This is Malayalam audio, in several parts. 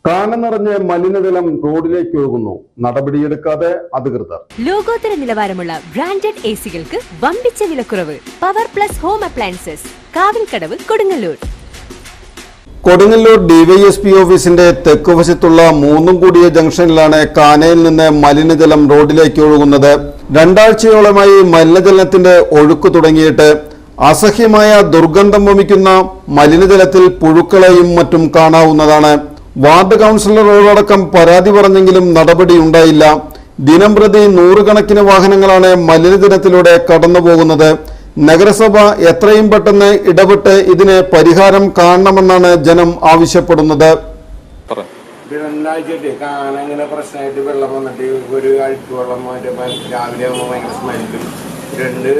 കാന നിറഞ്ഞ മലിനജലം റോഡിലേക്ക് ഒഴുകുന്നു. നടപടിയെടുക്കാതെ അധികൃതർ. ലോകോത്തര നിലവാരമുള്ള ബ്രാൻഡഡ് എസികൾക്ക് വമ്പിച്ച വിലക്കുറവ്. Power plus home appliances, Kavilkadavu, Kodungallur. Kodungallur DYSP ഓഫീസിന്റെ തെക്കുവശത്തുള്ള മൂന്നും കൂടിയ ജംഗ്ഷനിലാണ് കാനയിൽ നിന്ന് മലിനജലം റോഡിലേക്ക് ഒഴുകുന്നത്. രണ്ടാഴ്ചയോളമായി മലിനജലത്തിന്റെ ഒഴുക്ക് തുടങ്ങിയിട്ട് അസഹ്യമായ ദുർഗന്ധം വമിക്കുന്ന മലിനജലത്തിൽ പുഴുക്കളെയും മറ്റും കാണാവുന്നതാണ്. വാർഡ് കൗൺസിലറോടക്കം പരാതി പറഞ്ഞെങ്കിലും നടപടിയുണ്ടായില്ല. ദിനംപ്രതി നൂറുകണക്കിന് വാഹനങ്ങളാണ് മലിനജലത്തിലൂടെ കടന്നുപോകുന്നത്. നഗരസഭ എത്രയും പെട്ടെന്ന് ഇടപെട്ട് ഇതിന് പരിഹാരം കാണണമെന്നാണ് ജനം ആവശ്യപ്പെടുന്നത്. രണ്ടാഴ്ചയായിട്ട് കാനങ്ങനെ പ്രശ്നമായിട്ട് വെള്ളം വന്നിട്ട് ഒരു അഴുക്ക് വെള്ളം രാവിലെ ആകുമ്പോൾ ഭയങ്കര സ്മെല്ലും. രണ്ട്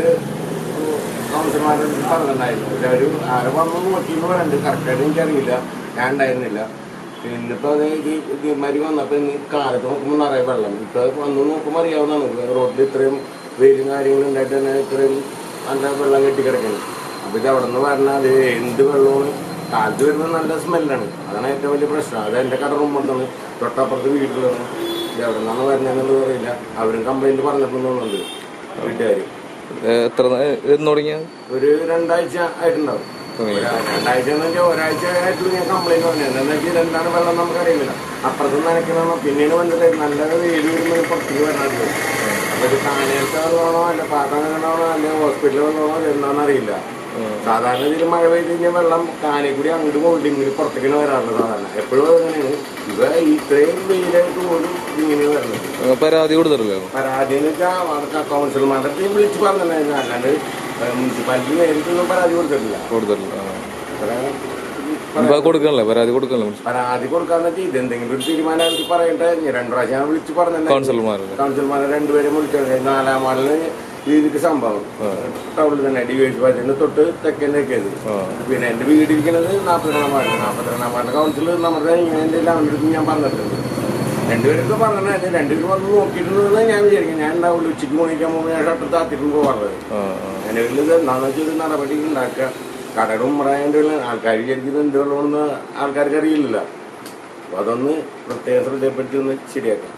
കൗൺസിലർമാർ പറഞ്ഞിട്ടുണ്ടായിരുന്നു. ഒരു ആരെ വന്നു നോക്കിയെന്ന് പറയുന്നുണ്ട്. കറക്റ്റായിട്ട് എനിക്കറിയില്ല, ഞാൻ ഉണ്ടായിരുന്നില്ല. പിന്നിപ്പോൾ അത് ഇതേമാതിരി വന്നപ്പോൾ ഇന്ന് കാലത്ത് നോക്കുമ്പോൾ നിറയെ വെള്ളം. ഇപ്പോൾ വന്നു നോക്കുമ്പോൾ അറിയാവുന്നതാണ് റോഡിൽ ഇത്രയും വെയിലും കാര്യങ്ങളും ഉണ്ടായിട്ട് തന്നെ ഇത്രയും നല്ല വെള്ളം കെട്ടിക്കിടക്കണം. അപ്പോൾ ഇത് അവിടെ നിന്ന് പറഞ്ഞാൽ അത് എന്ത് വെള്ളമാണ് കാലത്ത് വരുന്നത് നല്ല സ്മെല്ലാണ്. അതാണ് ഏറ്റവും വലിയ പ്രശ്നം. അത് എൻ്റെ കട റൂമത്താണ്, തൊട്ടപ്പുറത്ത് വീട്ടിലാണ്. ഇത് എവിടെ നിന്നാണ് വരുന്നതെന്നുള്ളത് അറിയില്ല. അവരും കംപ്ലൈൻറ്റ് പറഞ്ഞിട്ടുണ്ടെന്നുണ്ട് വീട്ടുകാർ. എത്ര തുടങ്ങിയ ഒരു 2 ആഴ്ച ആയിട്ടുണ്ടാവും. 2 ആഴ്ച എന്ന് വെച്ചാൽ ഒരാഴ്ച ആയിട്ട് ഞാൻ കംപ്ലൈൻറ്റ് പറഞ്ഞത്. എന്താണെന്ന് വെച്ചാൽ എന്താണ് വെള്ളം നമുക്കറിയില്ല. അപ്പുറത്ത് നനയ്ക്കണോ പിന്നീട് വന്നിട്ട് നല്ല വെയിൽ വരുമ്പോൾ പുറത്തേക്ക് വരാറുണ്ട്. അപ്പോൾ ഇത് കാനേലത്തെ വെള്ളമാണോ അല്ല പാട്ടാണോ അല്ലെ ഹോസ്പിറ്റലിൽ വെള്ളമാണോ എന്താണെന്ന് അറിയില്ല. സാധാരണ ഇതിൽ മഴ പെയ്ത് കഴിഞ്ഞാൽ വെള്ളം കാനയിൽ കൂടി അങ്ങോട്ട് പോയിട്ടിങ്ങനെ പുറത്തേക്കാണ് വരാറുണ്ട്. സാധാരണ എപ്പോഴും അങ്ങനെയാണ്. ഇവ ഇത്രയും വെയിലായിട്ട് പോലും ഇങ്ങനെ വരുന്നത്. പരാതി കൊടുത്തിട്ടില്ല. പരാതി എന്ന് വെച്ചാൽ കൗൺസിലർമാരുടെ അടുത്ത് വിളിച്ച് പറഞ്ഞിട്ടുണ്ടായിരുന്നു. അല്ലാണ്ട് മുനിസിപ്പാലിറ്റി നേരിട്ടൊന്നും പരാതി കൊടുത്തിട്ടില്ല. പരാതി കൊടുക്കാന്ന് വെച്ചാൽ ഇതെന്തെങ്കിലും ഒരു തീരുമാനം അവർക്ക് പറയട്ടെ. 2 പ്രാവശ്യം വിളിച്ച് പറഞ്ഞിട്ടുണ്ടായിരുന്നു. കൗൺസിലർമാരെ 2 പേരെ വിളിച്ചത്. 4-ാം വാർഡില് രീതിക്ക് സംഭവം ടൗണിൽ തന്നെ ഡിവൈസ് തൊട്ട് തെക്കേണ്ടേക്കത്. പിന്നെ എൻ്റെ വീട് ഇരിക്കുന്നത് 42-ാം വാർഡിൽ. 42-ാം വാർഡിലെ കൗൺസിൽ നമ്മുടെ ഇങ്ങനെ അവരുടെ ഞാൻ പറഞ്ഞിട്ടുണ്ട്. 2 പേരൊക്കെ പറഞ്ഞിട്ട് 2 പേര് വന്ന് നോക്കിയിട്ടുണ്ടെന്ന് ഞാൻ വിചാരിക്കും. ഞാൻ ഉണ്ടാവുള്ളൂ. ഉച്ചയ്ക്ക് മണിക്കാൻ പോകുമ്പോൾ ഞാൻ ഷട്ടർ താത്തിട്ടും പോകാറുള്ളത്. എൻ്റെ വീട്ടിൽ ഇത് എന്താണെന്ന് വെച്ചാൽ നടപടി ഉണ്ടാക്കുക. കടയുടെ ഉമ്മറായതിൻ്റെ ആൾക്കാർ വിചാരിക്കുന്നത് എന്ത് വെള്ളമാണെന്ന് ആൾക്കാർക്ക് അറിയില്ല. അപ്പോൾ അതൊന്ന് പ്രത്യേകം ശ്രദ്ധപ്പെടുത്തി ഒന്ന് ശരിയാക്കാം.